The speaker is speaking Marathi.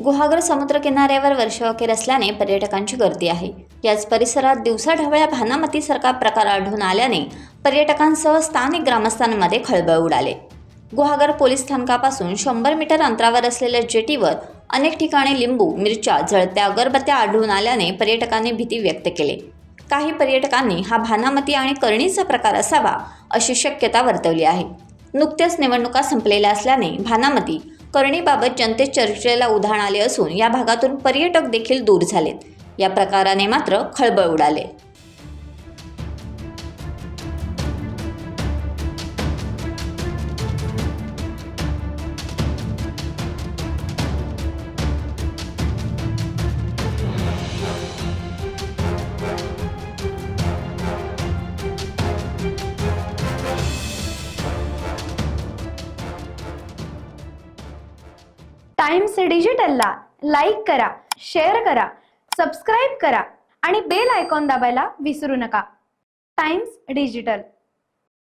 गुहागर समुद्र किनाऱ्यावर वर्षअखेर असल्याने पर्यटकांची गर्दी आहे। याच परिसरात दिवसाढवळ्या भानामतीसारखा प्रकार आढळून आल्याने पर्यटकांसह स्थानिक ग्रामस्थांमध्ये खळबळ उडाले। गुहागर पोलीस स्थानकापासून 100 मीटर अंतरावर असलेल्या जेटीवर अनेक ठिकाणी लिंबू, मिरच्या, जळत्या अगरबत्त्या आढळून आल्याने पर्यटकांनी भीती व्यक्त केली। काही पर्यटकांनी हा भानामती आणि करणीचा प्रकार असावा अशी शक्यता वर्तवली आहे। नुकत्याच निवडणुका संपलेल्या असल्याने भानामती करणीबाबत जनतेत चर्चेला उधाण आले असून या भागातून पर्यटक देखील दूर झालेत। या प्रकाराने मात्र खळबळ उडाले। टाइम्स डिजिटलला लाईक करा, शेअर करा, सबस्क्राईब करा आणि बेल आयकॉन दाबायला विसरू नका। Times digital.